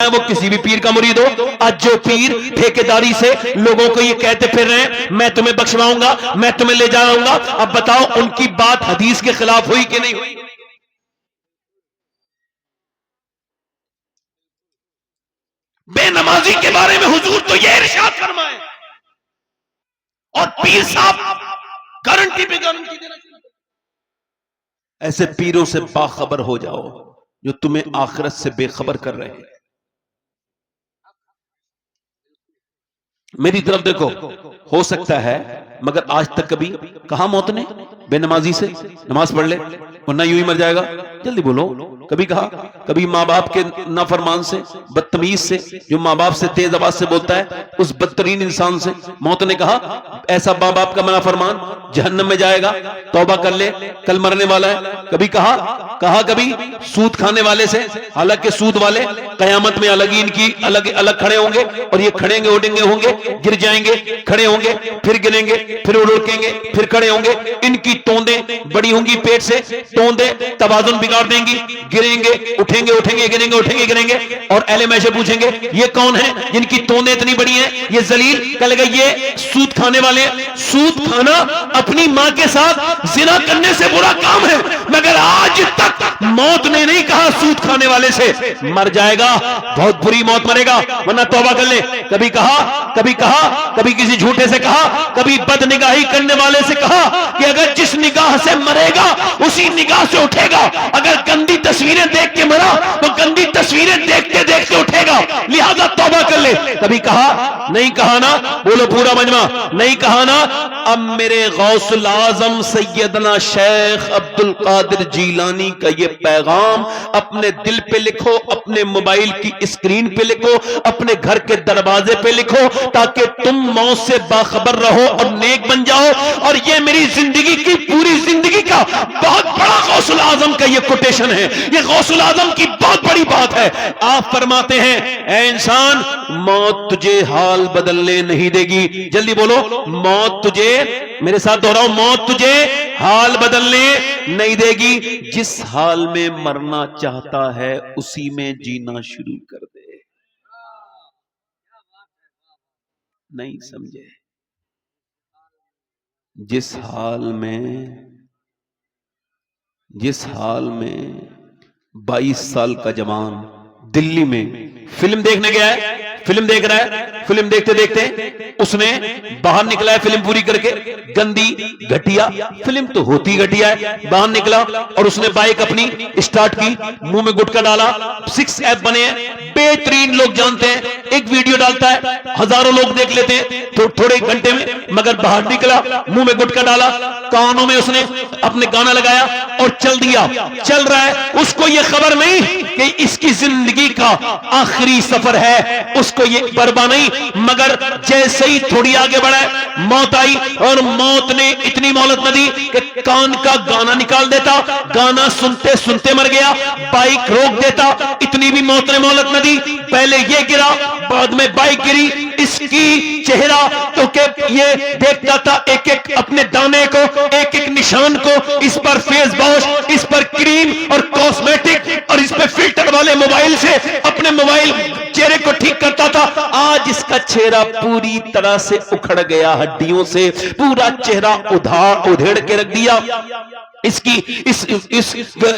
چاہے وہ کسی بھی پیر کا مرید ہو. آج جو پیر ٹھیکیداری سے لوگوں کو یہ کہتے پھر رہے ہیں میں تمہیں بخشواؤں گا, میں تمہیں لے جاؤں گا, اب بتاؤ ان کی بات حدیث کے خلاف ہوئی کہ نہیں ہوئی؟ بے نمازی کے بارے میں حضور تو یہ ارشاد فرمائے, اور پیر صاحب گارنٹی پہ گارنٹی دینا چاہیے. ایسے پیروں سے باخبر ہو جاؤ جو تمہیں آخرت سے بے خبر کر رہے ہیں. میری طرف دیکھو, ہو سکتا ہے مگر آج تک کبھی کہا موت نے بے نمازی سے نماز پڑھ لے ورنہ یوں ہی مر جائے گا؟ جلدی بولو. کبھی کہا؟ کبھی ماں باپ کے نافرمان سے, بدتمیز سے, جو ماں باپ سے تیز آواز سے بولتا ہے, اس بدترین انسان سے موت نے کہا ایسا ماں باپ کا نافرمان جہنم میں جائے گا, توبہ کر لے کل مرنے والا ہے؟ کبھی کہا کبھی سود کھانے والے سے, حالانکہ سود والے قیامت میں الگ ہی ان کی الگ کھڑے ہوں گے, اور یہ کھڑیں گے اڑیں گے ہوں گے, گر جائیں گے, کھڑے ہوں گے, پھر گریں گے, پھر اڑیں گے, پھر کھڑے ہوں گے. ان کی توندیں بڑی ہوں گی پیٹ سے, توندیں توازن بگاڑ دیں گی, گریں گے اٹھیں گے, اٹھیں گے گریں گے, اٹھیں گے گریں گے. اور اہل محشر پوچھیں گے یہ کون ہیں جن کی توندیں اتنی بڑی ہیں؟ یہ ذلیل. کہے گا یہ سود کھانے والے. سود کھانا اپنی ماں کے ساتھ زنا کرنے سے برا کام ہے, مگر آج تک موت نے نہیں کہا سود کھانے والے سے مر جائے گا, بہت بری موت مرے گا ورنہ توبہ کر لے. کبھی کہا کبھی کسی جھوٹے سے کہا, کبھی بد نگاہی کرنے والے سے کہا کہ اگر جس نگاہ سے مرے گا اسی نگاہ سے اٹھے گا, اگر گندی تصویریں دیکھ کے مرا تو گندی تصویریں دیکھتے دیکھتے اٹھے گا, لہذا توبہ کر لے. کبھی کہا نہیں کہا نا, بولو پورا مجمع, نہیں کہا نا. اب میرے غوث العظم سیدنا شیخ عبد القادر جیلانی کا یہ پیغام اپنے دل پہ لکھو, اپنے موبائل کی اسکرین پہ لکھو, اپنے گھر کے دروازے پہ لکھو, تاکہ تم موت سے باخبر رہو اور نیک بن جاؤ. اور یہ میری زندگی کی پوری زندگی کا بہت بڑا غوث العظم کا یہ کوٹیشن ہے, یہ غوث العظم کی بہت بڑی بات ہے. آپ فرماتے ہیں اے انسان موت تجھے حال بدلنے نہیں دے گی. جلدی بولو, موت تجھے, میرے ساتھ دوہراؤ, موت تجھے حال بدلنے نہیں دے گی. جس حال میں مرنا چاہتا ہے اسی میں جینا شروع کر دے. نہیں سمجھے؟ جس حال میں 22 سال کا جوان دلی میں فلم دیکھنے گیا ہے, فلم دیکھ رہا ہے, فلم دیکھتے دیکھتے اس نے باہر نکلا ہے فلم پوری کر کے, گندی گھٹیا فلم تو ہوتی گھٹیا ہے, باہر نکلا اور اس نے بائک اپنی اسٹارٹ کی, منہ میں گٹکا ڈالا, 6 ایپ بنے ہیں, بہترین لوگ جانتے ہیں, ایک ویڈیو ڈالتا ہے ہزاروں لوگ دیکھ لیتے ہیں تھوڑے گھنٹے میں, مگر باہر نکلا منہ میں گٹکا ڈالا, کانوں میں اس نے اپنے گانا لگایا اور چل دیا, چل رہا ہے. اس کو یہ خبر نہیں کہ اس کی زندگی کا آخری سفر ہے, اس کو یہ پرواہ نہیں. مگر جیسے ہی تھوڑی آگے بڑھا موت آئی, اور موت نے اتنی مہلت نہ دی کہ کان کا گانا نکال دیتا, گانا سنتے سنتے مر گیا, بائک روک دیتا, اتنی بھی موت نے مہلت نہ دی. پہلے یہ گرا, بعد میں بائک گری. اس کی چہرہ تو کہ یہ دیکھتا تھا ایک ایک اپنے دانے کو, ایک ایک نشان کو, اس پر فیس واش, اس پر کریم اور کاسمیٹک اور اس پہ فلٹر والے موبائل سے اپنے موبائل چہرے کو ٹھیک کرتا تھا. آج اس کا چہرہ پوری طرح سے اکھڑ گیا, ہڈیوں سے پورا چہرہ ادھیڑ کے رکھ دیا. اس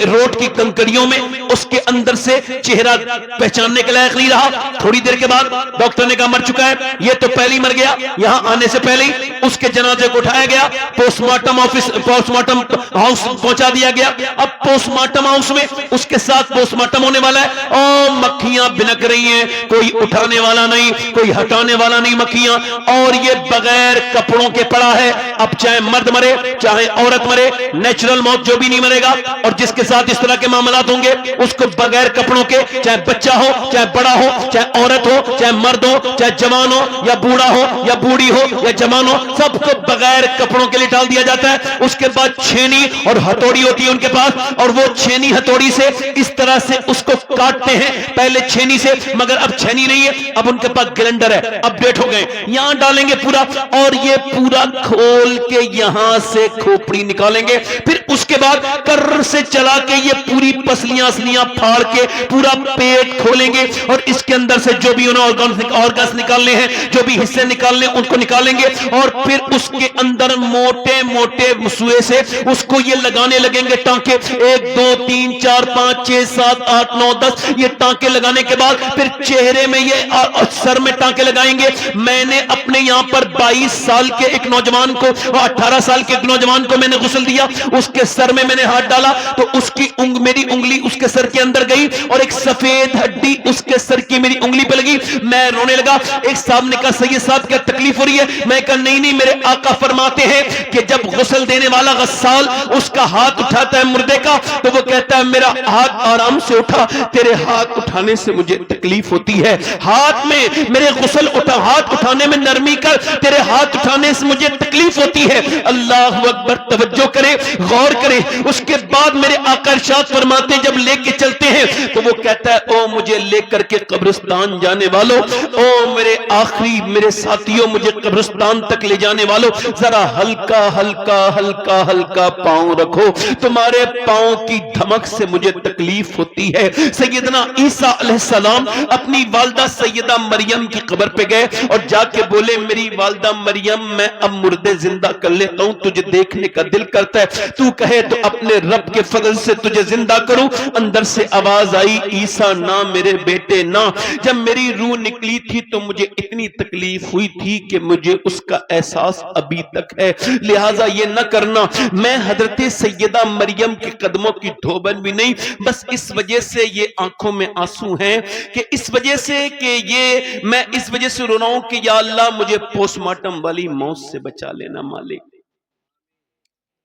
روڈ کی کنکریوں میں اس کے اندر سے چہرہ پہچاننے کے لائق نہیں رہا. تھوڑی دیر کے بعد ڈاکٹر نے کہا مر چکا ہے, یہ تو پہلے ہی مر گیا. یہاں آنے سے پہلے ہی اس کے جنازے کو اٹھایا گیا, پوسٹ مارٹم ہاؤس پہنچا دیا گیا. اب پوسٹ مارٹم ہاؤس میں اس کے ساتھ پوسٹ مارٹم ہونے والا ہے, اور مکھیاں بنک رہی ہیں, کوئی اٹھانے والا نہیں, کوئی ہٹانے والا نہیں مکھیاں, اور یہ بغیر کپڑوں کے پڑا ہے. اب چاہے مرد مرے چاہے عورت مرے, نیچرل موت جو بھی نہیں مرے گا, اور جس کے ساتھ اس طرح کے معاملات ہوں گے اس کو بغیر کپڑوں کے, چاہے بچہ ہو چاہے بڑا ہو, چاہے عورت ہو چاہے مرد ہو, چاہے جوان ہو یا بوڑھا ہو یا بوڑھی ہو یا جوان ہو, سب کو بغیر کپڑوں کے لیے ڈال دیا جاتا ہے. اس کے بعد چھینی اور ہتھوڑی ہوتی ہے ان کے پاس, اور وہ چھینی ہتھوڑی سے اس طرح سے اس کو کاٹتے ہیں, پہلے چھینی سے, مگر اب چھینی نہیں ہے, اب ان کے پاس گرینڈر ہے, اپڈیٹ ہو گئے, یہاں ڈالیں گے پورا, اور یہ پورا کھول کے یہاں سے کھوپڑی نکالیں گے, پھر اس کے بعد کر سے چلا کے یہ پوری پسلیاں اسلیاں پھاڑ کے پورا پیٹ کھولیں گے, اور اس کے اندر سے جو بھی انہیں آرگنز نکالنے ہیں, جو بھی حصے نکالنے ان کو نکالیں گے, اور پھر اس کے اندر موٹے موٹے مسوئے سے اس کو یہ لگانے لگیں گے ٹانکے, 1 2 3 4 5 6 7 8 9 10, یہ ٹانکے لگانے کے بعد پھر چہرے میں یہ سر میں ٹانکے لگائیں گے. میں نے اپنے یہاں پر 22 سال کے ایک نوجوان کو اور 18 سال کے ایک نوجوان کو میں نے غسل دیا, اس کے سر میں نے ہاتھ ڈالا تو اس کی میری انگلی اس کے سر کے اندر گئی, اور ایک سفید ہڈی اس کے سر کی میری انگلی پہ لگی. میں رونے لگا. ایک صاحب نے کہا سید صاحب کیا تکلیف ہو رہی ہے؟ میں کہا نہیں نہیں, میرے آقا فرماتے ہیں کہ جب غسل دینے والا غسال اس کا ہاتھ اٹھاتا ہے مردے کا, تو وہ کہتا ہے میرا ہاتھ آرام سے اٹھا, تیرے ہاتھ اٹھانے سے مجھے تکلیف ہوتی ہے, ہاتھ میں میرے غسل ہاتھ اٹھانے میں نرمی کر, تیرے ہاتھ اٹھانے سے مجھے تکلیف ہوتی ہے. اللہ اکبر, توجہ کرے, غور کرے. اس کے بعد میرے آقا ارشاد فرماتے ہیں جب لے کے چلتے ہیں تو وہ کہتا ہے او مجھے لے کر کے قبرستان جانے والوں, او میرے آخری میرے ساتھیوں, مجھے قبرستان تک لے جانے والوں, ذرا ہلکا ہلکا ہلکا ہلکا پاؤں رکھو, تمہارے پاؤں کی دھمک سے مجھے تکلیف ہوتی ہے. سیدنا عیسیٰ علیہ السلام اپنی والدہ سیدہ مریم کی قبر پہ گئے اور جا کے بولے میری والدہ مریم میں اب مردے زندہ کر لیتا ہوں, تجھے دیکھنے کا دل کرتا ہے, تو کہے تو اپنے رب کے فضل سے تجھے زندہ کروں. اندر سے آواز آئی عیسیٰ نہ میرے بیٹے نہ. جب میری روح نکلی تھی تو مجھے اتنی تکلیف ہوئی تھی کہ مجھے اس کا احساس ابھی تک ہے, لہٰذا یہ نہ کرنا. میں حضرت سیدہ مریم کے قدموں کی دھوبن بھی نہیں, بس اس وجہ سے یہ آنکھوں میں آنسو ہیں کہ اس وجہ سے کہ یہ میں اس وجہ سے رو رہا ہوں کہ یا اللہ مجھے پوسٹ مارٹم والی موت سے بچا لینا مالک,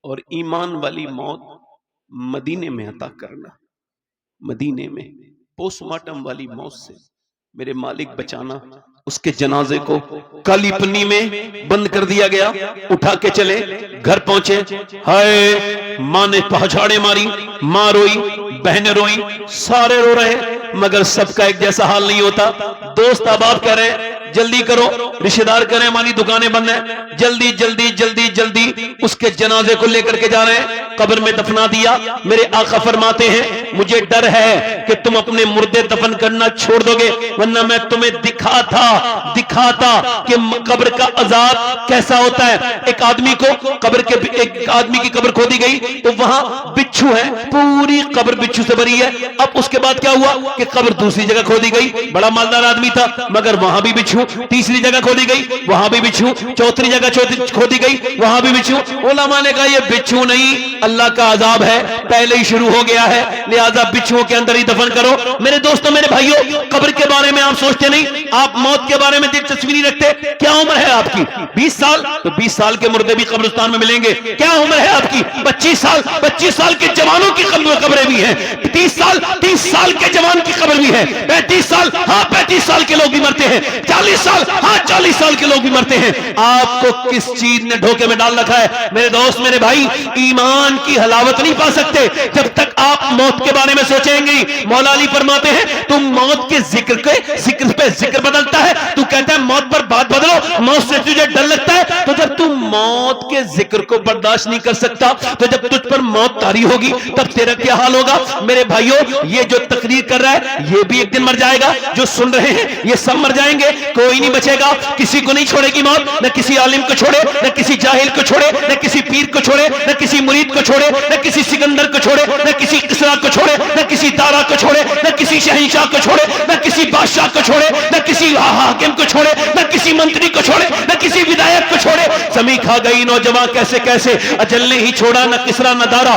اور ایمان والی موت مدینے میں عطا کرنا. مدینے میں پوسٹ مارٹم والی موت سے میرے مالک بچانا. اس کے جنازے کو کالی پنی میں بند کر دیا گیا, اٹھا کے چلے, گھر پہنچے, ہائے ماں نے پہچاڑے ماری, ماں روئی, بہنیں روئی, سارے رو رہے, مگر سب کا ایک جیسا حال نہیں ہوتا. دوست احباب کہہ رہے جلدی کرو, رشتہ دار کہہ رہے ہماری دکانیں بند ہیں, جلدی جلدی جلدی جلدی اس کے جنازے کو لے کر کے جا رہے ہیں, قبر میں دفنا دیا. میرے آقا فرماتے ہیں مجھے ڈر ہے کہ تم اپنے مردے دفن کرنا چھوڑ دو گے, ورنہ میں تمہیں دکھاتا کہ قبر کا عذاب کیسا ہوتا ہے. ایک آدمی کی قبر کھودی گئی تو وہاں بچھو ہے, پوری قبر بچھو سے بھری ہے. اب اس کے بعد کیا ہوا کہ قبر دوسری جگہ کھودی گئی, بڑا مالدار آدمی تھا مگر وہاں بھی بچھو, تیسری جگہ کھودی گئی وہاں بھی بچھو, چوتھی جگہ کھودی گئی وہاں بھی بچھو. علماء نے کہا یہ بچھو نہیں, اللہ کا عذاب ہے, پہلے ہی شروع ہو گیا ہے, لہذا بچھوؤں کے اندر ہی دفن کرو. میرے دوستوں میرے بھائیوں, قبر کے بارے میں آپ سوچتے نہیں, آپ موت کے بارے میں دلچسپی نہیں رکھتے. کیا عمر ہے آپ کی؟ 20 سال, تو 20 سال کے مردے بھی قبرستان میں ملیں گے. کیا عمر ہے آپ کی؟ 25 سال, 25 سال کے جوانوں کی قبریں بھی ہیں. 30 سال کے جوان کی قبر بھی ہے. 35 سال, ہاں 35 سال کے لوگ بھی مرتے ہیں. 40 سال, ہاں 40 سال کے لوگ بھی مرتے ہیں. آپ کو کس چیز نے دھوکے میں ڈال رکھا ہے؟ میرے دوست میرے بھائی, ایمان کی حلاوت نہیں پا سکتے جب تک آپ موت کے بارے میں سوچیں گے. مولا علی فرماتے ہیں تم موت کے ذکر پہ ذکر بدلتا ہے, تو کہتا ہے موت پر بات بدلو, موت سے تجھے ڈر لگتا ہے. تو جب تم موت کے ذکر کو برداشت نہیں کر سکتا تو جب تجھ پر موت طاری ہوگی تب تیرا کیا حال ہوگا؟ میرے بھائیوں, یہ جو تقریر کر رہا ہے یہ بھی ایک دن مر جائے گا, جو سن رہے ہیں یہ سب مر جائیں گے, کوئی نہیں بچے گا. کسی کو نہیں چھوڑے گی موت, نہ کسی عالم کو چھوڑے, نہ کسی جاہل کو چھوڑے, نہ کسی پیر کو چھوڑے, نہ کسی مرید کو چھوڑے, نہ کسی سکندر کو چھوڑے, نہ کسی کسرا کو چھوڑے, نہ کسی دارا کو چھوڑے, نہ کسی شہنشاہ کو چھوڑے, نہ کسی بادشاہ کو چھوڑے, نہ کسی حاکم کو چھوڑے, نہ کسی منتری کو چھوڑے, نہ کسی ودایت کو چھوڑے. زمین کھا گئی نوجوان کیسے کیسے, اجل نے ہی چھوڑا نہ کسرا نہ دارا,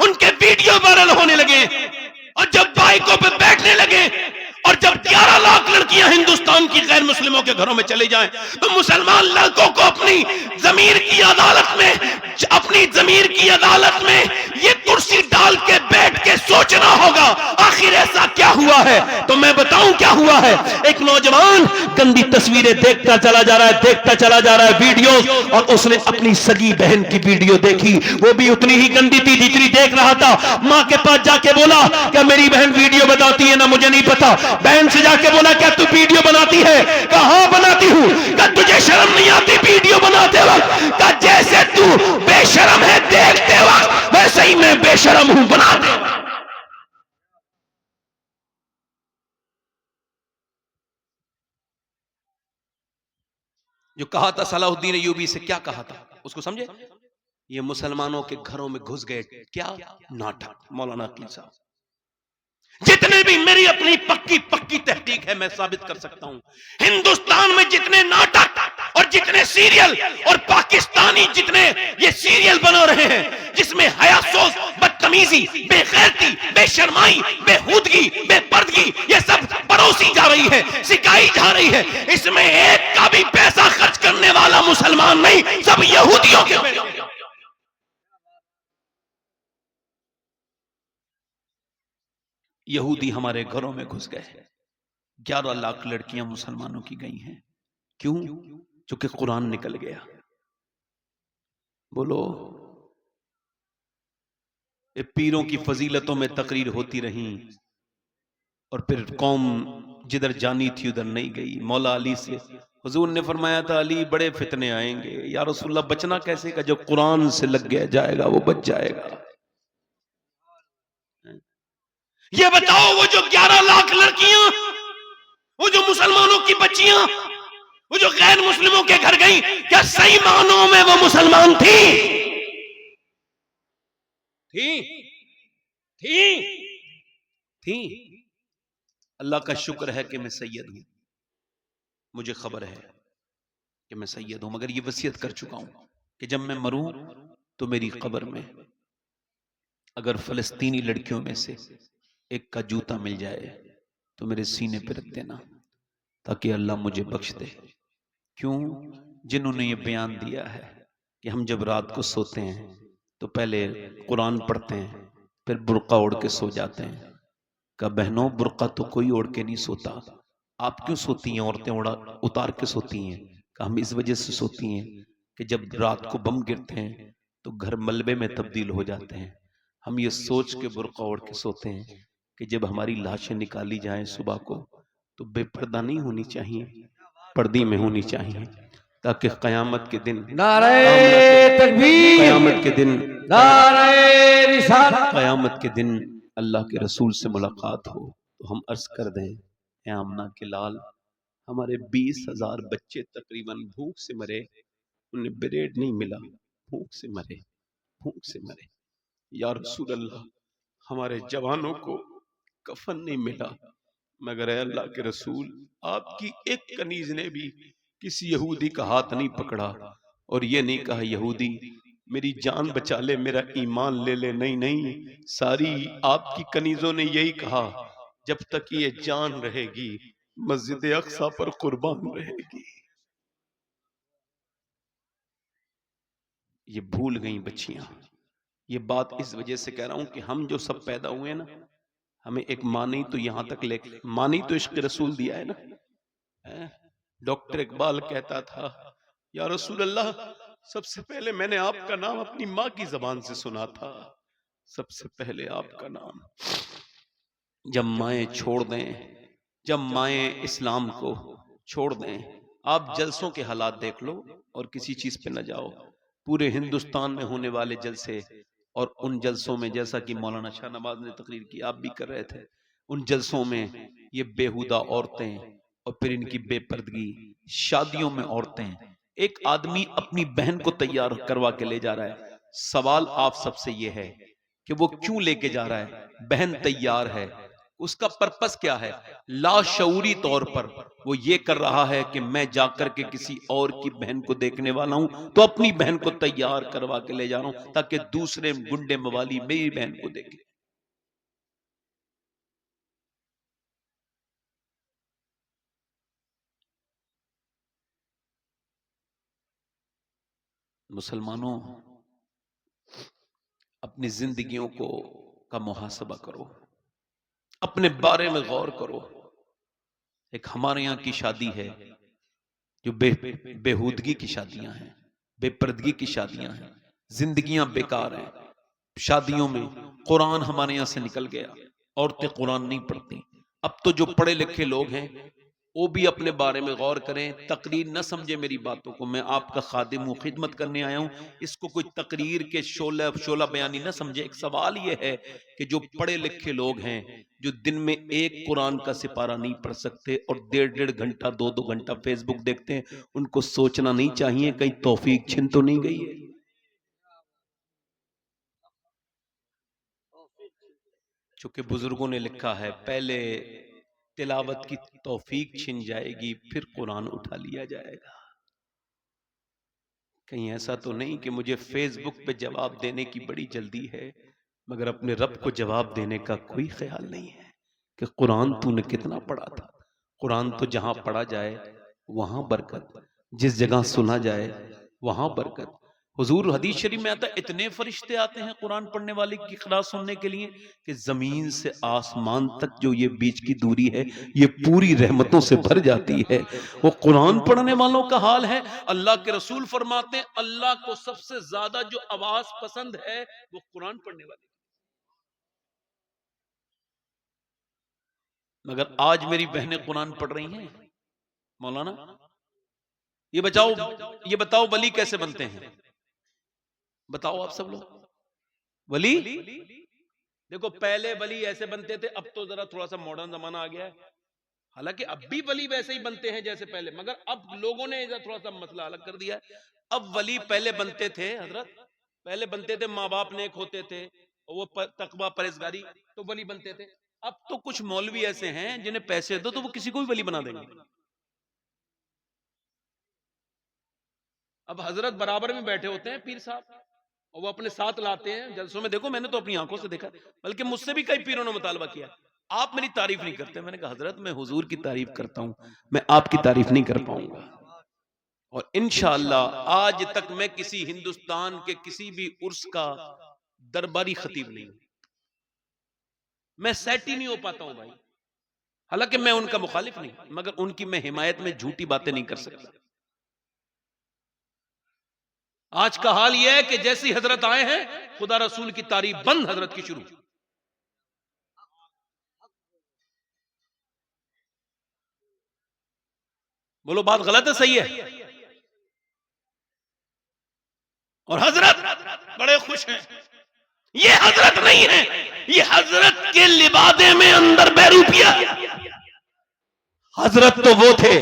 ان کے ویڈیو وائرل ہونے لگے، اور جب بائکوں پہ بیٹھنے لگے، اور جب 11 لاکھ لڑکیاں ہندوستان کی غیر مسلموں کے گھروں میں چلے جائیں تو مسلمان لڑکوں کو اپنی ضمیر کی عدالت میں یہ کرسی ڈال کے بیٹھ کے سوچنا ہوگا آخر ایسا کیا ہوا ہے۔ تو میں بتاؤں کیا ہوا ہے، ایک نوجوان گندی تصویریں دیکھتا چلا جا رہا ہے ویڈیوز، اور اس نے اپنی سگی بہن کی ویڈیو دیکھی، وہ بھی اتنی ہی گندی تھی جتنی دیکھ رہا تھا۔ ماں کے پاس جا کے بولا کہ میری بہن ویڈیو بتاتی ہے نا، مجھے نہیں پتا۔ بہن سے جا کے بولا کیا تو ویڈیو بناتی ہے؟ کہا ہاں بناتی ہوں۔ کہا تجھے شرم نہیں آتی ویڈیو بناتے وقت؟ کہا جیسے تو بے شرم ہے دیکھتے وقت ویسے ہی میں بے شرم ہوں بناتے وقت۔ جو کہا تھا صلاح الدین ایوبی سے، کیا کہا تھا اس کو سمجھے؟ یہ مسلمانوں کے گھروں میں گھس گئے، کیا ناٹک۔ مولانا عقیل صاحب، جتنے بھی میری اپنی پکی تحقیق ہے میں ثابت کر سکتا ہوں، ہندوستان میں جتنے ناٹک اور جتنے سیریل اور پاکستانی جتنے یہ سیریل بنا رہے ہیں جس میں حیا سوز، بدتمیزی، بے غیرتی، بے شرمائی، بے ہودگی، بے پردگی یہ سب پروسی جا رہی ہے، سکھائی جا رہی ہے، اس میں ایک کا بھی پیسہ خرچ کرنے والا مسلمان نہیں، سب یہودیوں کے پیسے۔ یہودی ہمارے گھروں میں گھس گئے، 11 لاکھ لڑکیاں مسلمانوں کی گئی ہیں، کیوں؟ چونکہ قرآن نکل گیا۔ بولو، پیروں کی فضیلتوں میں تقریر ہوتی رہیں اور پھر قوم جدھر جانی تھی ادھر نہیں گئی۔ مولا علی سے حضور نے فرمایا تھا علی بڑے فتنے آئیں گے، یا رسول اللہ بچنا کیسے؟ کا جو قرآن سے لگ گیا جائے گا وہ بچ جائے گا۔ یہ بتاؤ وہ جو 11 لاکھ لڑکیاں، وہ جو مسلمانوں کی بچیاں، وہ جو غیر مسلموں کے گھر گئیں، کیا صحیح معنوں میں وہ مسلمان تھی؟ اللہ کا شکر ہے کہ میں سید ہوں، مجھے خبر ہے کہ میں سید ہوں، مگر یہ وصیت کر چکا ہوں کہ جب میں مروں تو میری قبر میں اگر فلسطینی لڑکیوں میں سے ایک کا جوتا مل جائے تو میرے سینے پہ رکھ دینا تاکہ اللہ مجھے بخش دے۔ کیوں؟ جنہوں نے یہ بیان دیا ہے کہ ہم جب رات کو سوتے ہیں تو پہلے قرآن پڑھتے ہیں پھر برقع اوڑھ کے سو جاتے ہیں۔ کہ بہنوں برقع تو کوئی اوڑھ کے نہیں سوتا، آپ کیوں سوتی ہیں؟ عورتیں اتار کے سوتی ہیں۔ کہ ہم اس وجہ سے سوتی ہیں کہ جب رات کو بم گرتے ہیں تو گھر ملبے میں تبدیل ہو جاتے ہیں، ہم یہ سوچ کے برقع اوڑھ کے سوتے ہیں کہ جب ہماری لاشیں نکالی جائیں صبح کو تو بے پردہ نہیں ہونی چاہیے، پردی میں ہونی چاہیے، تاکہ قیامت کے دن نعرہ تکبیر، قیامت کے دن نعرہ رسالت، قیامت کے دن اللہ کے رسول سے ملاقات ہو تو ہم عرض کر دیں اے آمنہ کے لال، ہمارے 20,000 بچے تقریباً بھوک سے مرے، انہیں بریڈ نہیں ملا، بھوک سے مرے، بھوک سے مرے۔ یا رسول اللہ ہمارے جوانوں کو کفن نہیں ملا، مگر اے اللہ کے رسول آپ کی ایک کنیز نے بھی کسی یہودی کا ہاتھ نہیں پکڑا اور یہ نہیں کہا یہودی میری جان بچا لے، میرا ایمان لے لے، نہیں نہیں، ساری آپ کی کنیزوں نے یہی کہا جب تک یہ جان رہے گی مسجد اقصی پر قربان رہے گی۔ یہ بھول گئیں بچیاں۔ یہ بات اس وجہ سے کہہ رہا ہوں کہ ہم جو سب پیدا ہوئے نا، ہمیں ایک مانی تو یہاں تک لے کے مانی تو عشق رسول دیا ہے نا۔ ڈاکٹر اقبال کہتا تھا یا رسول اللہ سب سے پہلے میں نے آپ کا نام اپنی ماں کی زبان سے سنا تھا، سب سے پہلے آپ کا نام۔ جب مائیں چھوڑ دیں، جب مائیں اسلام کو چھوڑ دیں، آپ جلسوں کے حالات دیکھ لو اور کسی چیز پہ نہ جاؤ۔ پورے ہندوستان میں ہونے والے جلسے اور ان جلسوں میں جیسا کہ مولانا شاہ نواز نے تقریر کی، آپ بھی کر رہے تھے، ان جلسوں میں یہ بیہودہ عورتیں اور پھر ان کی بے پردگی، شادیوں میں عورتیں، ایک آدمی اپنی بہن کو تیار کروا کے لے جا رہا ہے، سوال آپ سب سے یہ ہے کہ وہ کیوں لے کے جا رہا ہے؟ بہن تیار ہے، اس کا پرپس کیا ہے؟ لاشعوری طور پر وہ یہ کر رہا ہے کہ میں جا کر کے کسی اور کی بہن کو دیکھنے والا ہوں تو اپنی بہن کو تیار کروا کے لے جا رہا ہوں تاکہ دوسرے گنڈے موالی میری بہن کو دیکھیں. مسلمانوں، اپنی زندگیوں کا محاسبہ کرو، اپنے بارے میں غور کرو. ایک ہمارے یہاں کی شادی ہے جو بےہودگی کی شادیاں ہیں، بے پردگی کی شادیاں ہیں، زندگیاں بیکار ہیں. شادیوں میں قرآن ہمارے یہاں سے نکل گیا، عورتیں قرآن نہیں پڑھتی. اب تو جو پڑھے لکھے لوگ ہیں وہ بھی اپنے بارے میں غور کریں. تقریر نہ سمجھے میری باتوں کو، میں آپ کا خادم ہوں، خدمت کرنے آیا ہوں. اس کو کوئی تقریر کے شعلہ بیانی نہ سمجھے. ایک سوال یہ ہے کہ جو پڑھے لکھے لوگ ہیں جو دن میں ایک قرآن کا سپارہ نہیں پڑھ سکتے اور 1.5 گھنٹہ 2 گھنٹہ فیس بک دیکھتے ہیں، ان کو سوچنا نہیں چاہیے کہیں توفیق چھن تو نہیں گئی ہے. چونکہ بزرگوں نے لکھا ہے پہلے تلاوت کی توفیق چھن جائے گی پھر قرآن اٹھا لیا جائے گا. کہیں ایسا تو نہیں کہ مجھے فیس بک پہ جواب دینے کی بڑی جلدی ہے مگر اپنے رب کو جواب دینے کا کوئی خیال نہیں ہے کہ قرآن تو نے کتنا پڑھا تھا. قرآن تو جہاں پڑھا جائے وہاں برکت، جس جگہ سنا جائے وہاں برکت. حضور حدیث شریف میں آتا ہے اتنے فرشتے آتے ہیں قرآن پڑھنے والے کی قرات سننے کے لیے کہ زمین سے آسمان تک جو یہ بیچ کی دوری ہے یہ پوری رحمتوں سے بھر جاتی ہے. وہ قرآن پڑھنے والوں کا حال ہے. اللہ کے رسول فرماتے ہیں اللہ کو سب سے زیادہ جو آواز پسند ہے وہ قرآن پڑھنے والے. مگر آج میری بہنیں قرآن پڑھ رہی ہیں. مولانا یہ بتاؤ ولی کیسے بنتے ہیں؟ بتاؤ آپ سب لوگ. ولی دیکھو پہلے ولی ایسے بنتے تھے، اب تو ذرا تھوڑا سا ماڈرن زمانہ آ گیا ہے. حالانکہ اب بھی ولی ویسے ہی بنتے ہیں جیسے پہلے، مگر اب لوگوں نے تھوڑا سا مسئلہ الگ کر دیا ہے. اب ولی پہلے بنتے تھے حضرت، پہلے بنتے تھے ماں باپ نیک ہوتے تھے، وہ تقوی پرہیزگاری تو ولی بنتے تھے. اب تو کچھ مولوی ایسے ہیں جنہیں پیسے دو تو وہ کسی کو بھی ولی بنا دیں گے. اب حضرت برابر میں بیٹھے ہوتے ہیں پیر صاحب اور وہ اپنے ساتھ لاتے ہیں جلسوں میں. دیکھو میں نے تو اپنی آنکھوں سے دیکھا، بلکہ مجھ سے بھی کئی پیروں نے مطالبہ کیا آپ میری تعریف نہیں کرتے. میں نے کہا حضرت میں حضور کی تعریف کرتا ہوں، میں آپ کی تعریف نہیں کر پاؤں گا. اور انشاءاللہ آج تک میں کسی ہندوستان کے کسی بھی عرس کا درباری خطیب نہیں ہوں. میں سیٹ ہی نہیں ہو پاتا ہوں بھائی. حالانکہ میں ان کا مخالف نہیں مگر ان کی میں حمایت میں جھوٹی باتیں نہیں کر سکتا. آج کا حال یہ ہے کہ جیسی حضرت آئے ہیں خدا رسول کی تعریف بند، حضرت کی شروع. بولو بات غلط ہے صحیح ہے؟ اور حضرت بڑے خوش ہیں. یہ حضرت نہیں ہے، یہ حضرت کے لبادے میں اندر بیروپیا. حضرت تو وہ تھے.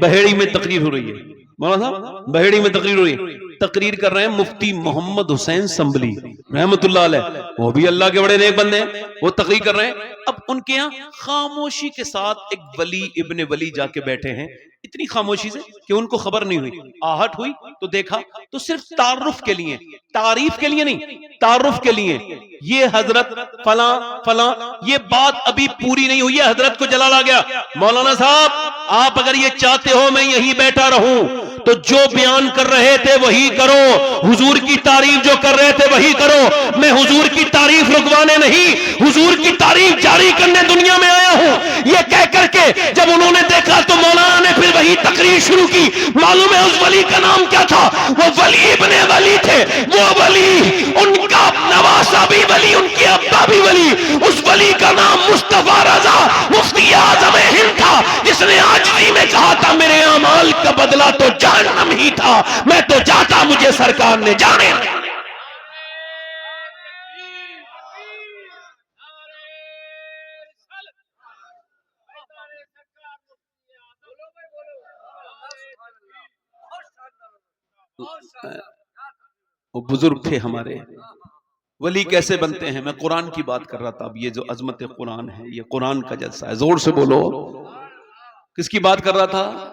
بہیڑی میں تقریر ہو رہی ہے مولانا صاحب، بہیڑی میں تقریر ہو رہی ہے. تقریر کر رہے ہیں مفتی محمد حسین سنبلی رحمت اللہ علیہ، وہ بھی اللہ کے بڑے نیک بندے ہیں. وہ تقریر کر رہے ہیں. اب ان کے یہاں خاموشی کے ساتھ ایک ولی ابن ولی جا کے بیٹھے ہیں، اتنی خاموشی سے کہ ان کو خبر نہیں ہوئی. آہٹ ہوئی تو دیکھا تو صرف تعارف کے لیے، تعریف کے لیے نہیں، تعارف کے لیے یہ حضرت فلاں فلاں. یہ بات ابھی پوری نہیں ہوئی ہے حضرت کو جلال آ گیا. مولانا صاحب آپ اگر یہ چاہتے ہو میں یہیں بیٹھا رہوں تو جو بیان کر رہے تھے وہی کرو، حضور کی تعریف جو کر رہے تھے وہی کرو. میں حضور کی تعریف رکوانے نہیں، حضور کی تعریف جاری کرنے دنیا میں آیا ہوں. یہ کہہ کر کے جب انہوں نے دیکھا تو مولانا نے پھر وہی تقریر شروع کی. معلوم ہے اس ولی کا نام کیا تھا؟ وہ ولی ابن ولی تھے. وہ ولی ان کا نواسا بھی ولی، ان کی ابا بھی ولی. اس ولی کا نام مصطفیٰ رضا مفتی اعظم ہند تھا، جس نے آجزی میں کہا تھا میرے اعمال کا بدلہ تو جہنم ہی تھا، میں تو جاتا مجھے سرکار نے جانے. وہ بزرگ تھے ہمارے، ولی کیسے بنتے ہیں؟ میں قرآن کی بات کر رہا تھا. اب یہ جو عظمت قرآن ہے، یہ قرآن کا جلسہ ہے. زور سے بولو. کس کی بات کر رہا تھا؟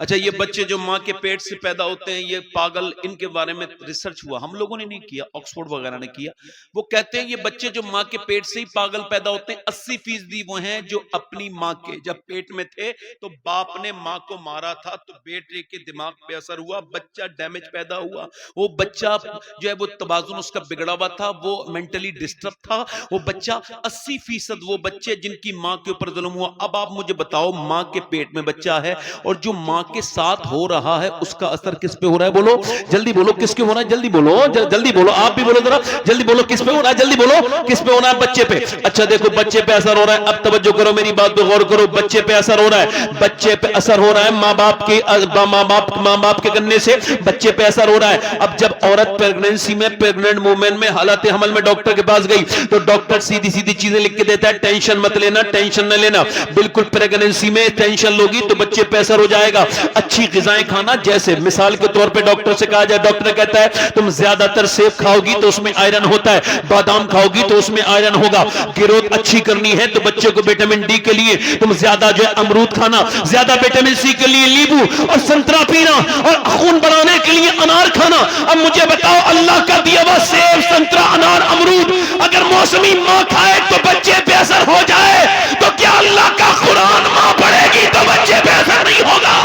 اچھا، یہ بچے جو ماں کے پیٹ سے پیدا ہوتے ہیں، یہ پاگل، ان کے بارے میں ریسرچ ہوا، ہم لوگوں نے نہیں کیا، آکسفورڈ وغیرہ نے کیا. وہ کہتے ہیں یہ بچے جو ماں کے پیٹ سے ہی پاگل پیدا ہوتے ہیں، 80% وہ ہیں جو اپنی ماں کے جب پیٹ میں تھے تو باپ نے ماں کو مارا تھا، تو بیٹے کے دماغ پہ اثر ہوا، بچہ ڈیمیج پیدا ہوا. وہ بچہ جو ہے وہ توازن اس کا بگڑا ہوا تھا، وہ مینٹلی ڈسٹرب تھا. وہ بچہ 80% وہ بچے جن کی ماں کے اوپر ظلم ہوا. اب آپ مجھے بتاؤ، ماں کے پیٹ میں بچہ ہے اور جو ماں کے ساتھ ہو رہا ہے اس کا اثر کس پہ ہو رہا ہے؟ بولو جلدی بولو، کس کے ہو رہا ہے؟ جلدی بولو، جلدی بولو، آپ بھی بولو ذرا جلدی بولو، کس پہ ہو رہا ہے؟ جلدی بولو، کس پہ ہو رہا ہے؟ بچے پہ. اچھا دیکھو، بچے پہ اثر ہو رہا ہے. اب توجہ کرو، میری بات پہ غور کرو. بچے پہ اثر ہو رہا ہے، بچے پہ اثر ہو رہا ہے ماں باپ کے کرنے سے بچے پہ اثر ہو رہا ہے. اب جب عورت پریگننسی میں، پریگننٹ مومن میں، حالت حمل میں ڈاکٹر کے پاس گئی تو ڈاکٹر سیدھی سیدھی چیزیں لکھ کے دیتا ہے، ٹینشن مت لینا، ٹینشن نہ لینا. بالکل پریگننسی میں ٹینشن لوگی تو بچے پہ اثر ہو جائے گا. اچھی غذائیں کھانا، جیسے مثال کے طور پہ ڈاکٹر سے کہا جائے، ڈاکٹر کہتا ہے تم زیادہ تر سیب کھاؤ گی تو اس میں آئرن ہوتا ہے، بادام کھاؤ گی تو اس میں آئرن ہوگا. گروتھ اچھی کرنی ہے تو بچے کو وٹامن ڈی کے لیے تم زیادہ جو ہے امرود کھانا، زیادہ وٹامن سی کے لیے لیمبو اور سنترا پینا، اور خون بڑھانے کے لیے انار کھانا. اب مجھے بتاؤ، اللہ کا دیا ہوا سیب، سنترا، انار، امرود اگر موسمی ماں کھائے تو بچے پہ اثر ہو جائے تو کیا اللہ کا قرآن ماں پڑھے گی تو بچے پہ اثر نہیں ہوگا؟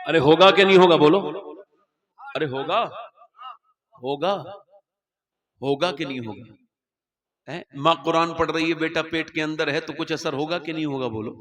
ارے ہوگا کہ نہیں ہوگا؟ بولو. ارے ہوگا، ہوگا، ہوگا کہ نہیں ہوگا؟ ماں قرآن پڑھ رہی ہے، بیٹا پیٹ کے اندر ہے، تو کچھ اثر ہوگا کہ نہیں ہوگا؟ بولو.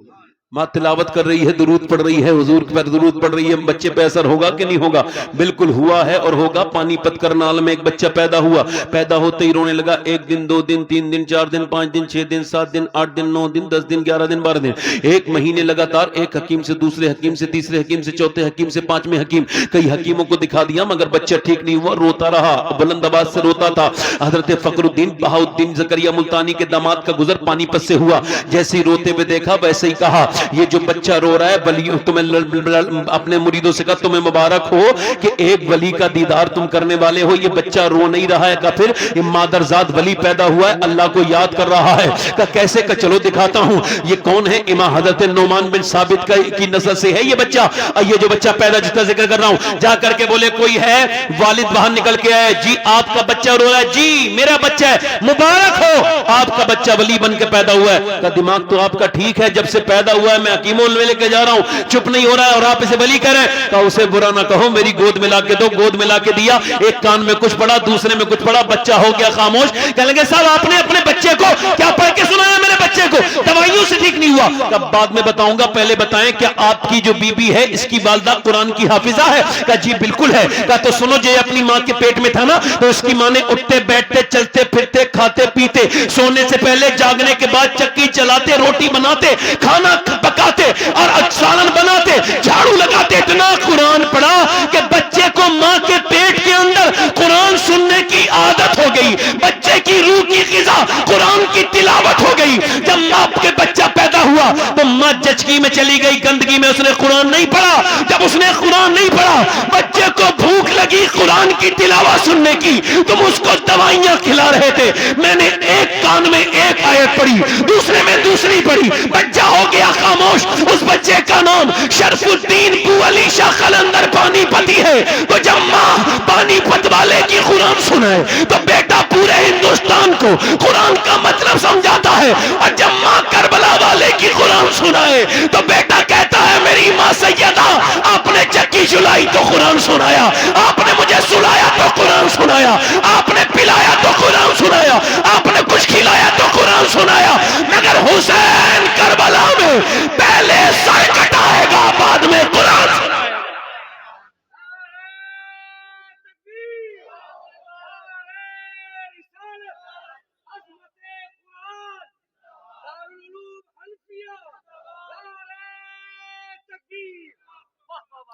ماں تلاوت کر رہی ہے، درود پڑھ رہی ہے، حضور پر درود پڑھ رہی ہے، بچے پہ اثر ہوگا کہ نہیں ہوگا؟ بالکل ہوا ہے اور ہوگا. پانی پت کرنال میں ایک بچہ پیدا ہوا، پیدا ہوتے ہی رونے لگا. 1 دن 2 دن 3 دن 4 دن 5 دن 6 دن 7 دن 8 دن 9 دن 10 دن 11 دن 12 دن، 1 مہینے لگاتار ایک حکیم سے دوسرے حکیم سے تیسرے حکیم سے چوتھے حکیم سے پانچویں حکیم، کئی حکیموں کو دکھا دیا مگر بچہ ٹھیک نہیں ہوا. روتا رہا، بلند آواز سے روتا تھا. حضرت فخر الدین بہاؤالدین زکریا ملتانی کے داماد کا گزر پانی پت سے ہوا. جیسے ہی روتے ہوئے دیکھا ویسے ہی کہا، یہ جو بچہ رو رہا ہے ولی، تمہیں اپنے مریدوں سے کہا تمہیں مبارک ہو کہ ایک ولی کا دیدار تم کرنے والے ہو. یہ بچہ رو نہیں رہا ہے. کہا پھر یہ مادرزاد ولی پیدا ہوا ہے، اللہ کو یاد کر رہا ہے. کہا کیسے؟ کہ چلو دکھاتا ہوں. یہ کون ہے؟ امام حضرت نعمان بن ثابت کی نسل سے ہے یہ بچہ. یہ جو بچہ پیدا جس کا ذکر کر رہا ہوں، جا کر کے بولے کوئی ہے؟ والد باہر نکل کے آئے، جی آپ کا بچہ رو رہا ہے. جی میرا بچہ ہے، مبارک ہو آپ کا بچہ ولی بن کے پیدا ہوا ہے. کہ دماغ تو آپ کا ٹھیک ہے، جب سے پیدا ہوا ہے میں حکیموں میں لے کے جا رہا ہوں، چپ نہیں ہو رہا ہے اور آپ اسے ولی کہہ رہے ہیں. کہ اسے برا نہ کہو، میری گود میں لا کے دو. گود میں لا کے دیا، ایک کان میں کچھ پڑا، دوسرے میں کچھ پڑا، بچہ ہو گیا خاموش. کہنے لگے صاحب آپ نے اپنے بچے کو کیا پڑھ کے سنایا؟ میرے بچے کو دوائیوں سے ٹھیک نہیں ہوا. کہ بعد میں بتاؤں گا، پہلے بتائیں کیا آپ کی جو بی بی ہے اس کی والدہ قرآن کی حافظہ ہے؟ کہ جی بالکل ہے. کہ تو سنو، جو اپنی ماں کے پیٹ میں تھا نا تو اس کی ماں نے اٹھتے بیٹھتے چلتے پھرتے کھاتے پیتے، سونے سے پہلے جاگنے کے بعد چکی چلاتے، روٹی بناتے، کھانا پکاتے اور سالن بناتے، جھاڑو لگاتے، اتنا قرآن پڑھا کہ بچے کو ماں کے پیٹ کے اندر قرآن سننے کی عادت ہو گئی. بچے کی روح کی غذا قرآن کی تلاوت ہو گئی. جب ماں کے بچہ پیدا ہوا تو ماں جچکی میں چلی گئی، گندگی میں. اس نے قرآن نہیں پڑھا. جب اس نے قرآن نہیں پڑھا، بچے کو بھوک لگی قرآن کی تلاوت سننے کی، تم اس کو دوائیاں کھلا رہے تھے. میں نے ایک کان میں ایک آیت پڑھی، دوسرے میں دوسری پڑھی، بچہ ہو گیا خاموش. اس بچے کا نام شرف الدین بو علی شاہ قلندر پانی پتی ہے. تو جب ماں پانی پت والے کی قرآن سنائے تو بیٹا پورے ہندوستان کو قرآن کا مطلب سمجھاتا ہے. اور جب ماں کربلا والے کی قرآن سنائے تو بیٹا کہتا ہے میری ماں سیدہ آپ نے چکی چلائی تو قرآن سنایا، آپ نے مجھے سلایا تو قرآن سنایا، آپ نے پلایا تو قرآن سنایا، آپ نے کچھ کھلایا تو قرآن سنایا. مگر حسین کربلا میں پہلے سر کٹائے گا، بعد میں قرآن سنائے.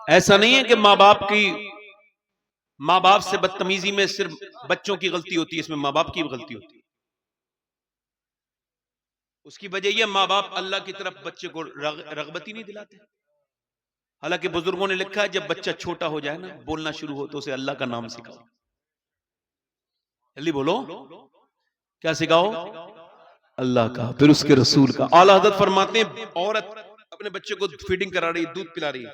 ایسا نہیں ہے کہ ماں باپ سے بدتمیزی میں صرف بچوں کی غلطی ہوتی ہے، اس میں ماں باپ کی بھی غلطی ہوتی ہے. اس کی وجہ یہ ماں باپ اللہ کی طرف بچے کو رغبت ہی نہیں دلاتے. حالانکہ بزرگوں نے لکھا ہے جب بچہ چھوٹا ہو جائے نا بولنا شروع ہو تو اسے اللہ کا نام سکھاؤ. جلدی بولو, کیا سکھاؤ؟ اللہ کا, پھر اس کے رسول کا. اعلیٰ حضرت فرماتے ہیں عورت اپنے بچے کو فیڈنگ کرا رہی, دودھ پلا رہی,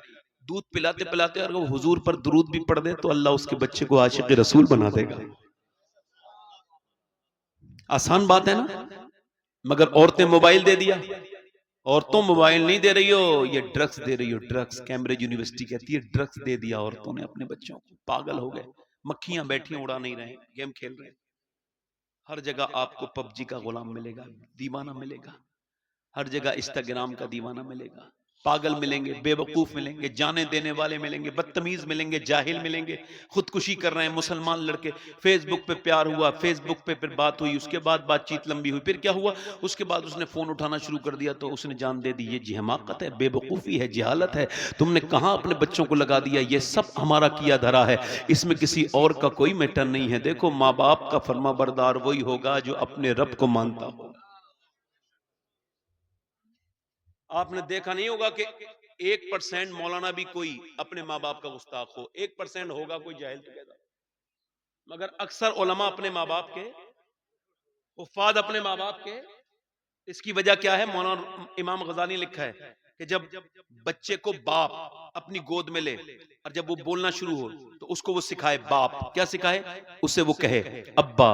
دودھ پلاتے پلاتے اگر وہ حضور پر درود بھی پڑھ دے تو اللہ اس کے بچے کو عاشق رسول بنا دے گا. آسان بات ہے نا. مگر عورتیں موبائل دے دیا. عورتوں موبائل نہیں دے رہی ہو, یہ ڈرگس دے رہی ہو. ڈرگس, کیمبرج یونیورسٹی کہتی ہے ڈرگس دے دیا عورتوں نے اپنے بچوں کو. پاگل ہو گئے, مکھیاں بیٹھی اڑا نہیں رہے, گیم کھیل رہے. ہر جگہ آپ کو پب جی کا غلام ملے گا, دیوانہ ملے گا. ہر جگہ انسٹاگرام کا دیوانہ ملے گا. پاگل ملیں گے, بے وقوف ملیں گے, جانے دینے والے ملیں گے, بدتمیز ملیں گے, جاہل ملیں گے. خودکشی کر رہے ہیں مسلمان لڑکے. فیس بک پہ پیار ہوا, فیس بک پہ پھر بات ہوئی, اس کے بعد بات چیت لمبی ہوئی, پھر کیا ہوا, اس کے بعد اس نے فون اٹھانا شروع کر دیا تو اس نے جان دے دی. یہ حماقت ہے, بے وقوفی ہے, جہالت ہے. تم نے کہاں اپنے بچوں کو لگا دیا. یہ سب ہمارا کیا دھرا ہے, اس میں کسی اور کا کوئی میٹر نہیں ہے. دیکھو ماں باپ کا فرما بردار وہی ہوگا جو اپنے رب کو مانتا ہوگا. آپ نے دیکھا نہیں ہوگا کہ 1% مولانا بھی کوئی اپنے ماں باپ کا گستاخ ہو, 1% ہوگا کوئی جاہل تو پیدا. مگر اکثر علماء اپنے ماں باپ کے, حفاظ اپنے ماں باپ کے. اس کی وجہ کیا ہے؟ مولانا امام غزالی نے لکھا ہے کہ جب بچے کو باپ اپنی گود میں لے اور جب وہ بولنا شروع ہو تو اس کو وہ سکھائے. باپ کیا سکھائے اسے؟ وہ کہے ابا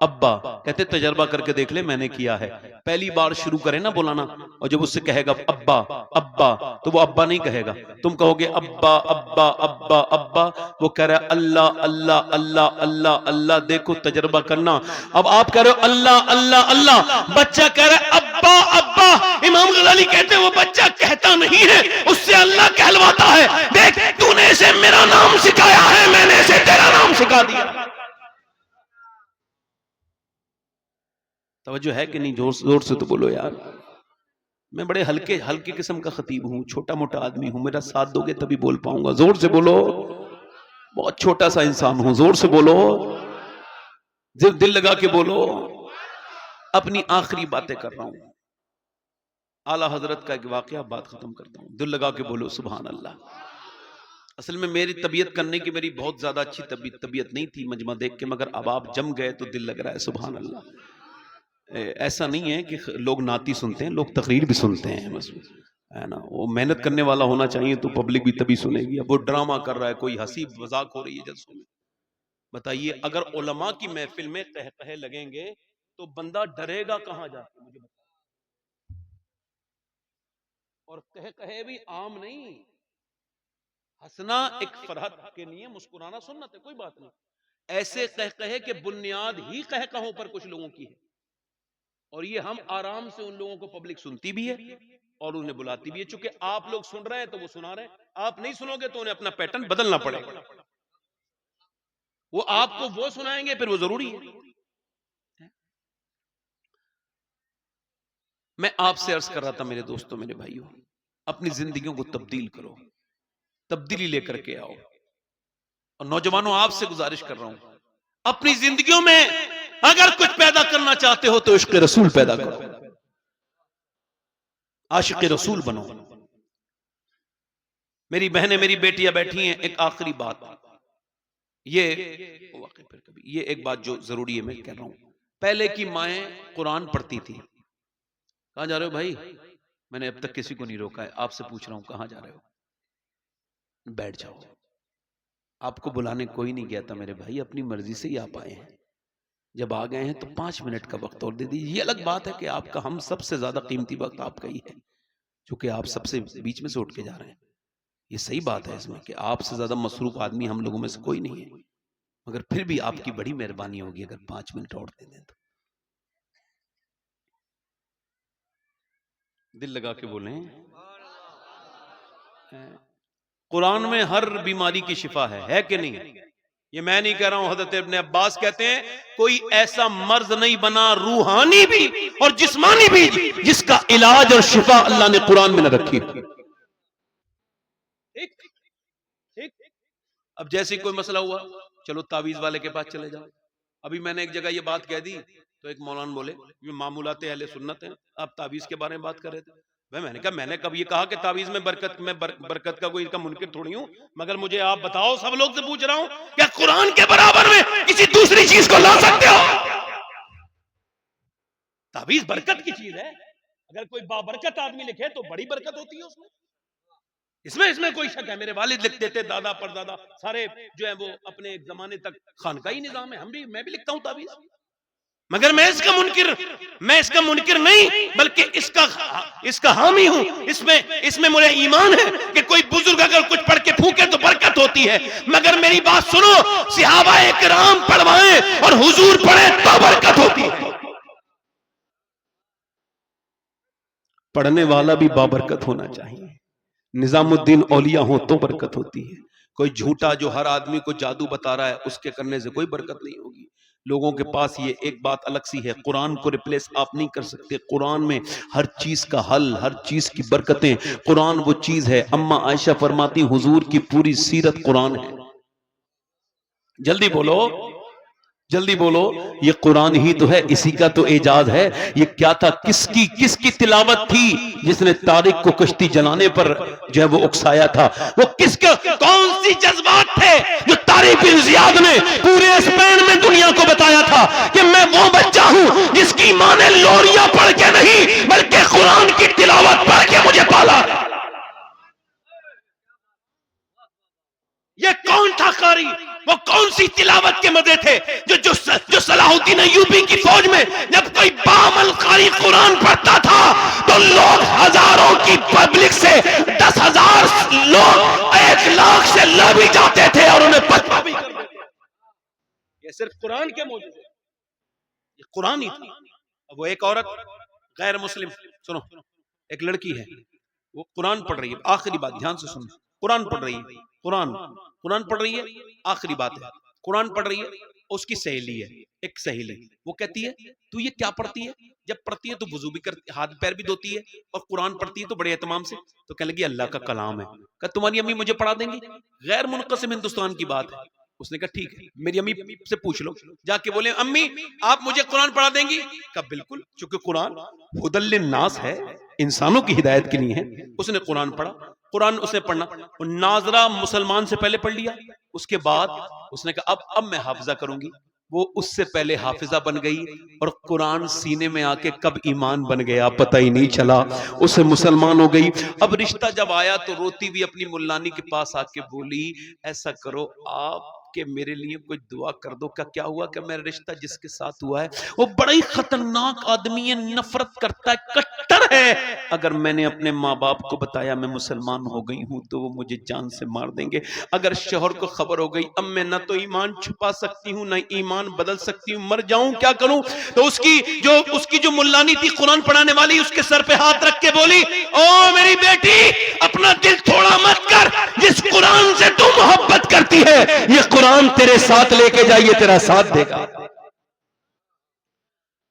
ابا. کہتے تجربہ کر کے دیکھ لے, میں نے کیا ہے. پہلی بار شروع کرے نا بولانا, اور جب اس سے کہے گا ابا ابا تو وہ ابا نہیں کہے گا. تم کہو گے ابا ابا ابا ابا, وہ کہہ رہا ہے اللہ اللہ اللہ اللہ اللہ. دیکھو تجربہ کرنا. اب آپ کہہ رہے ہو اللہ اللہ اللہ, بچہ کہہ رہا ہے ابا ابا. امام غزالی کہتے ہیں وہ بچہ کہتا نہیں ہے, اس سے اللہ کہلواتا ہے. دیکھ تو نے اسے میرا نام سکھایا ہے, میں نے اسے تیرا نام سکھا دیا. توجہ ہے کہ نہیں؟ زور سے تو بولو یار. میں بڑے ہلکے قسم کا خطیب ہوں, چھوٹا موٹا آدمی ہوں, میرا ساتھ دو گے تبھی بول پاؤں گا. زور سے بولو. بہت چھوٹا سا انسان ہوں, زور سے بولو, دل لگا کے بولو. اپنی آخری باتیں کر رہا ہوں. اعلیٰ حضرت کا ایک واقعہ, بات ختم کرتا ہوں. دل لگا کے بولو سبحان اللہ. اصل میں میری طبیعت کرنے کی میری بہت زیادہ اچھی طبیعت نہیں تھی مجمع دیکھ کے, مگر اب آپ جم گئے تو دل لگ رہا ہے سبحان اللہ. ایسا نہیں ہے کہ لوگ نعتی سنتے ہیں, لوگ تقریر بھی سنتے ہیں بس, ہے نا. وہ محنت کرنے والا ہونا چاہیے تو پبلک بھی تبھی سنے گی. اب وہ ڈرامہ کر رہا ہے, کوئی ہنسی مذاق ہو رہی ہے جلسوں میں. بتائیے اگر علماء کی محفل میں قہقہے لگیں گے تو بندہ ڈرے گا کہاں جا کے؟ مجھے بتا. اور قہقہے بھی عام نہیں, ہنسنا ایک فرحت کے لیے, مسکرانا سنت ہے, کوئی بات نہیں. ایسے قہقہے کہ بنیاد ہی قہقہوں پر کچھ لوگوں کی ہے, اور یہ ہم آرام سے ان لوگوں کو پبلک سنتی بھی ہے اور انہیں بلاتی بھی ہے. چونکہ آپ لوگ سن رہے ہیں تو وہ سنا رہے ہیں, آپ نہیں سنو گے تو انہیں اپنا پیٹرن بدلنا پڑے گا. وہ آپ کو وہ سنائیں گے پھر وہ ضروری ہے. میں آپ سے عرض کر رہا تھا میرے دوستوں, میرے بھائیوں, اپنی زندگیوں کو تبدیل کرو, تبدیلی لے کر کے آؤ. اور نوجوانوں آپ سے گزارش کر رہا ہوں, اپنی زندگیوں میں اگر کچھ پیدا کرنا چاہتے ہو تو عشق رسول پیدا کرو, عاشق رسول بنو. میری بہنیں, میری بیٹیاں بیٹھی ہیں, ایک آخری بات, یہ ایک بات جو ضروری ہے میں کہہ رہا ہوں. پہلے کی مائیں قرآن پڑھتی تھی. کہاں جا رہے ہو بھائی؟ میں نے اب تک کسی کو نہیں روکا ہے, آپ سے پوچھ رہا ہوں کہاں جا رہے ہو؟ بیٹھ جاؤ. آپ کو بلانے کوئی نہیں گیا تھا میرے بھائی, اپنی مرضی سے ہی آپ آئے ہیں. جب آ گئے ہیں تو 5 منٹ کا وقت اور دے دیجیے. یہ الگ بات ہے کہ آپ کا, ہم سب سے زیادہ قیمتی وقت آپ کا ہی ہے, چونکہ آپ سب سے بیچ میں سے اٹھ کے جا رہے ہیں. یہ صحیح بات ہے اس میں کہ آپ سے زیادہ مصروف آدمی ہم لوگوں میں سے کوئی نہیں ہے, مگر پھر بھی آپ کی بڑی مہربانی ہوگی اگر 5 منٹ اور دے دیں تو. دل لگا کے بولیں. قرآن میں ہر بیماری کی شفا ہے کہ نہیں؟ یہ میں نہیں کہہ رہا ہوں, حضرت ابن عباس کہتے ہیں کوئی ایسا مرض نہیں بنا, روحانی بھی اور جسمانی بھی, جس کا علاج اور شفا اللہ نے قرآن میں نہ رکھی. اب جیسے کوئی مسئلہ ہوا, چلو تعویذ والے کے پاس چلے جاؤ. ابھی میں نے ایک جگہ یہ بات کہہ دی تو ایک مولانا بولے, یہ معمولات اہل سنت ہیں, آپ تعویذ کے بارے میں بات کر رہے تھے. میں نے کہا میں نے کب یہ کہا کہ تعویذ میں برکت کا کوئی کا منکر تھوڑی ہوں، مگر مجھے آپ بتاؤ، سب لوگ سے پوچھ رہا ہوں، کیا قرآن کے برابر میں کسی دوسری چیز کو لا سکتے ہو؟ تعویذ برکت کی چیز ہے، اگر کوئی بابرکت آدمی لکھے تو بڑی برکت ہوتی ہے اس میں کوئی شک ہے؟ میرے والد لکھتے تھے، دادا پر دادا سارے جو ہے وہ اپنے ایک زمانے تک خانقاہی نظام ہے، میں بھی لکھتا ہوں تعویذ، مگر میں اس کا منکر نہیں، بلکہ اس کا حامی ہوں۔ اس میں مجھے ایمان ہے کہ کوئی بزرگ اگر کچھ پڑھ کے پھونکے تو برکت ہوتی ہے، مگر میری بات سنو، صحابہ کرام پڑھوائیں اور حضور پڑھیں تو برکت ہوتی ہے۔ پڑھنے والا بھی بابرکت ہونا چاہیے، نظام الدین اولیاء ہو تو برکت ہوتی ہے۔ کوئی جھوٹا جو ہر آدمی کو جادو بتا رہا ہے، اس کے کرنے سے کوئی برکت نہیں ہوگی۔ لوگوں کے پاس یہ ایک بات الگ سی ہے، قرآن کو ریپلیس آپ نہیں کر سکتے۔ قرآن میں ہر چیز کا حل، ہر چیز کی برکتیں، قرآن وہ چیز ہے۔ اما عائشہ فرماتی حضور کی پوری سیرت قرآن ہے۔ جلدی بولو، جلدی بولو، یہ قرآن ہی تو ہے، اسی کا تو اعجاز ہے۔ یہ کیا تھا، کس کی تلاوت تھی جس نے طارق کو کشتی جلانے پر جو ہے وہ اکسایا تھا؟ وہ کون سی جذبات تھے جو طارق بن زیاد نے پورے اسپین میں دنیا کو بتایا تھا کہ میں وہ بچہ ہوں جس کی ماں نے لوریاں پڑھ کے نہیں بلکہ قرآن کی تلاوت پڑھ کے مجھے پالا۔ یہ کون تھا قاری؟ وہ کون سی تلاوت کے مزے تھے جو صلاح الدین ایوبی کی فوج میں جب کوئی بامل قاری قرآن پڑھتا تھا تو لوگ ہزاروں کی پبلک سے 10,000 لوگ 1,00,000 سے لڑ بھی جاتے تھے اور انہیں پتہ بھی کر دیتے۔ یہ صرف قرآن کے معجزے، یہ قرآن ہی تھا۔ وہ ایک عورت غیر مسلم، سنو، ایک لڑکی ہے، وہ قرآن پڑھ رہی ہے، آخری بات دھیان سے سنو، قرآن پڑھ رہی ہے، قرآن پڑھ رہی ہے، آخری بات ہے، قرآن پڑھ رہی ہے، اس کی سہیلی ہے، ایک سہیلی، وہ کہتی ہے تو یہ کیا پڑھتی ہے؟ جب پڑھتی ہے تو وضو بھی کرتی، ہاتھ پیر بھی دھوتی ہے، اور قرآن پڑھتی ہے تو بڑے اہتمام سے۔ تو کہنے لگی اللہ کا کلام ہے۔ کہ تمہاری امی مجھے پڑھا دیں گی؟ غیر منقسم ہندوستان کی بات ہے۔ اس نے کہا ٹھیک ہے، میری امی سے پوچھ لو، جا کے بولے امی آپ مجھے قرآن پڑھا دیں گی؟ کہا بالکل، چونکہ قرآن ہدی للناس ہے، انسانوں کی ہدایت کے لیے ہے۔ اس نے قرآن پڑھا، قرآن اس نے پڑھنا، ناظرہ مسلمان سے پہلے پڑھ لیا، اس کے بعد اس نے کہا اب میں حافظہ کروں گی۔ وہ اس سے پہلے حافظہ بن گئی، اور قرآن سینے میں آ کے کب ایمان بن گیا پتہ ہی نہیں چلا، اسے مسلمان ہو گئی۔ اب رشتہ جب آیا تو روتی بھی اپنی ملانی کے پاس آ کے بولی ایسا کرو آپ کہ میرے لیے کوئی دعا کر دو۔ کیا ہوا کہ میرا رشتہ جس کے ساتھ ہوا ہے وہ بڑا ہی خطرناک آدمی ہے، نفرت کرتا ہے، کٹر ہے، اگر میں نے اپنے ماں باپ کو بتایا میں مسلمان ہو گئی ہوں تو وہ مجھے جان سے مار دیں گے۔ اگر شوہر کو خبر ہو گئی اب میں نہ تو ایمان چھپا سکتی ہوں نہ ایمان بدل سکتی ہوں، مر جاؤں کیا کروں؟ تو اس کی جو ملانی تھی قرآن پڑھانے والی، اس کے سر پہ ہاتھ رکھ کے بولی او میری بیٹی اپنا دل تھوڑا مت کر، جس قرآن سے تو محبت کرتی ہے یہ قرآن تیرے ساتھ لے کے جائیے، تیرا ساتھ دے گا۔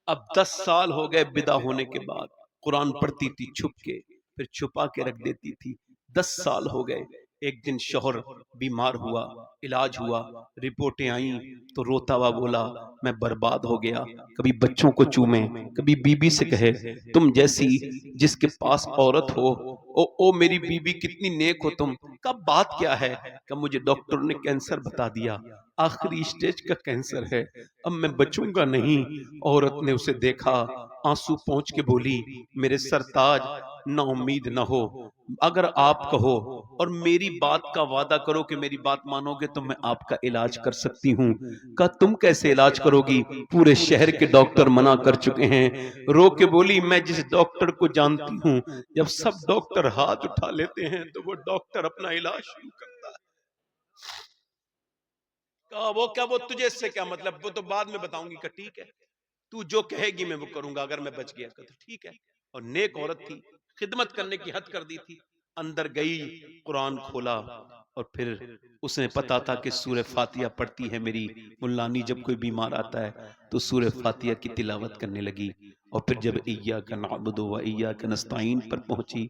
اب 10 سال ہو گئے بدا ہونے کے بعد، قرآن پڑھتی تھی چھپ کے، پھر چھپا کے رکھ دیتی تھی۔ 10 سال ہو گئے، ایک دن شوہر بیمار ہوا، علاج ہوا، رپورٹیں آئیں تو روتا ہوا بولا میں برباد ہو گیا۔ کبھی بچوں کو چومے، کبھی بیوی سے کہے تم جیسی جس کے پاس عورت ہو، او میری بیوی کتنی نیک ہو تم۔ کب بات کیا ہے کہ مجھے ڈاکٹر نے کینسر بتا دیا، آخری اسٹیج کا کینسر ہے، اب میں بچوں گا نہیں۔ عورت نے اسے دیکھا، آنسو پہنچ کے بولی میرے سرتاج نا امید نہ ہو، اگر آپ کہو اور میری بات کا وعدہ کرو کہ میری بات مانو گے تو میں آپ کا علاج کر سکتی ہوں۔ کہا تم کیسے علاج کرو گی، پورے شہر کے ڈاکٹر منع کر چکے ہیں۔ رو کے بولی میں جس ڈاکٹر کو جانتی ہوں جب سب ڈاکٹر ہاتھ اٹھا لیتے ہیں تو وہ ڈاکٹر اپنا علاج شروع کرتا ہے۔ کہا وہ تجھے اس سے کیا مطلب، وہ تو بعد میں بتاؤں گی۔ کہ ٹھیک ہے تو جو کہے گی میں وہ کروں گا اگر میں بچ گیا۔ کہ ٹھیک ہے۔ اور نیک عورت تھی، خدمت کرنے کی حد کر دی تھی۔ اندر گئی، قرآن کھولا، اور پھر اسے پتا تھا کہ سورہ فاتحہ پڑھتی ہے میری ملانی، جب کوئی بیمار آتا ہے تو سورہ فاتحہ کی تلاوت کرنے لگی۔ اور پھر جب ایاک نعبد و ایاک نستعین پر پہنچی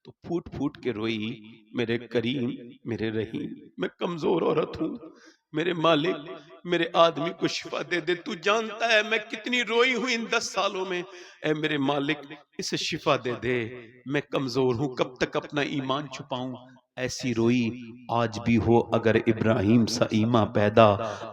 تو پھوٹ پھوٹ کے روئی میرے کریم میرے رحیم میں کمزور عورت ہوں، میرے مالک میرے آدمی کو شفا دے دے، تو جانتا ہے میں کتنی روئی ہوں ان 10 سالوں میں، اے میرے مالک اسے شفا دے دے، میں کمزور ہوں، کب تک اپنا ایمان چھپاؤں؟ ایسی روئی آج بھی ہو اگر ابراہیم سا ایمان پیدا،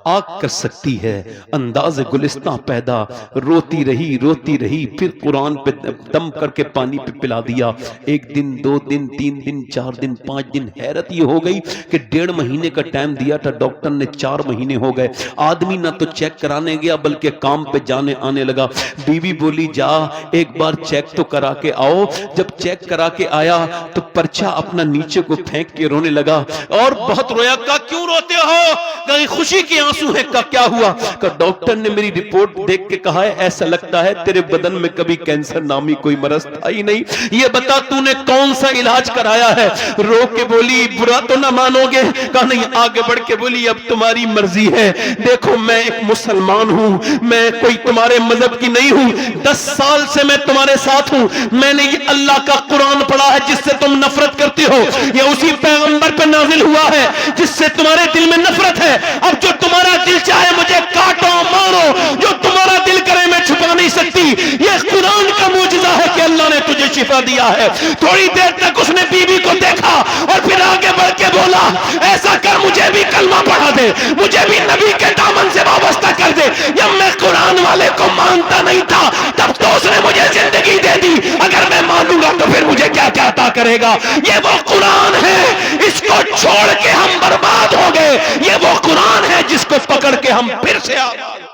آگ کر سکتی ہے انداز گلستہ پیدا، روتی رہی پھر قرآن پہ دم کر کے پانی پہ پلا دیا، 1 دن 2 دن 3 دن 4 دن 5 دن، حیرت یہ ہو گئی کہ 1.5 مہینے کا ٹائم دیا تھا ڈاکٹر نے، 4 مہینے ہو گئے، آدمی نہ تو چیک کرانے گیا بلکہ کام پہ جانے آنے لگا، بیوی بولی جا ایک بار چیک تو کرا کے آؤ، جب چیک کرا کے آیا تو پرچہ اپنا نیچے کو پھینک کے رونے لگا، اور بہت رویا، کہا کیوں روتے ہو؟ کہیں خوشی کے آنسو ہیں، کہا کیا ہوا؟ کہا ڈاکٹر نے میری رپورٹ دیکھ کے کہا ہے ایسا لگتا ہے تیرے بدن میں کبھی کینسر نامی کوئی مرض تھا ہی نہیں، یہ بتا تو نے کون سا علاج کرایا ہے؟ رو کے بولی برا تو نہ مانو گے؟ کہا نہیں، آگے بڑھ کے بولی اب تمہاری مرضی ہے، دیکھو میں ایک مسلمان ہوں، میں کوئی تمہارے مذہب کی نہیں ہوں، 10 سال سے میں تمہارے ساتھ ہوں، میں نے یہ اللہ کا قرآن پڑھا ہے جس سے تم نفرت کرتے ہو، یہ اسی پیغمبر پہ نازل ہوا ہے جس سے تمہارے دل میں نفرت ہے، اب جو تمہارا دل چاہے مجھے کاٹو مارو، جو تمہارا دل کرے میں چھپا نہیں سکتی، یہ قرآن کا معجزہ ہے کہ اللہ نے تجھے شفا دیا ہے۔ تھوڑی دیر تک اس نے بیوی کو دیکھا اور پھر آگے بڑھ کے بولا ایسا کر مجھے بھی کلمہ پڑھا دے، مجھے بھی نبی کے دامن سے وابستہ کر دے، جب میں قرآن والے کو مانتا نہیں تھا تب تو اس نے مجھے زندگی دے دی، اگر میں مانوں گا تو پھر مجھے کیا کیا عطا کرے گا؟ یہ وہ قرآن ہے، اس کو چھوڑ کے ہم برباد ہو گئے، یہ وہ قرآن ہے جس کو پکڑ کے ہم پھر سے آباد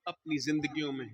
اپنی زندگیوں میں